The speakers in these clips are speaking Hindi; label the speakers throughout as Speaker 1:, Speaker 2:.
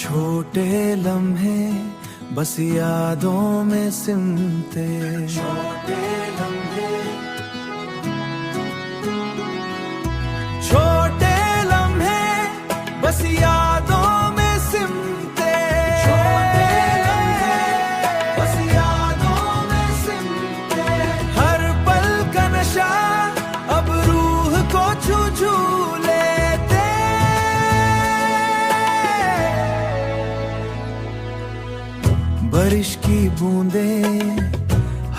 Speaker 1: छोटे लम्हे बस यादों में सिमटे, छोटे लम्हे, छोटे लम्हे बस यादों में सिमटे, छोटे लम्हे बस यादों में सिमटे। हर पल का नशा अब रूह को छू छू लेते। बारिश की बूंदें,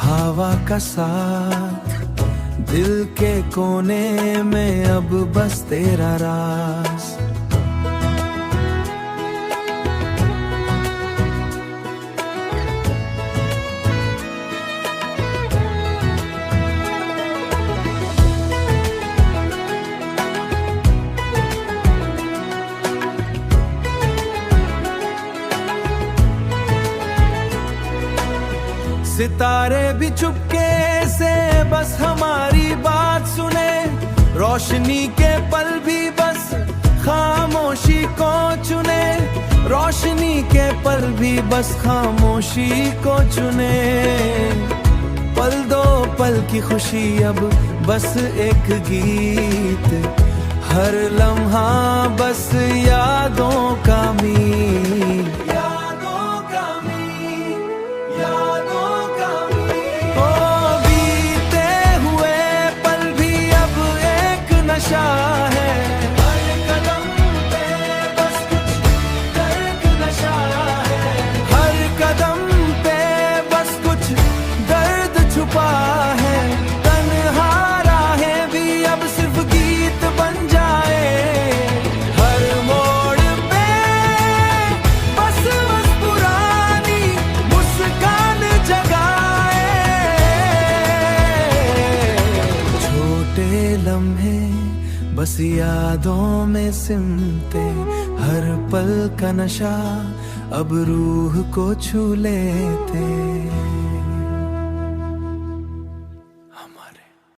Speaker 1: हवा का साथ, दिल के कोने में अब बस तेरा राज। सितारे भी चुपके से बस हमारी बात सुने, रोशनी के पल भी बस खामोशी को चुने, रोशनी के पल भी बस खामोशी को चुने। पल दो पल की खुशी अब बस एक गीत, हर लम्हा बस यादों का मीत। लम्हे बस यादों में सिमटे, हर पल का नशा अब रूह को छू लेते।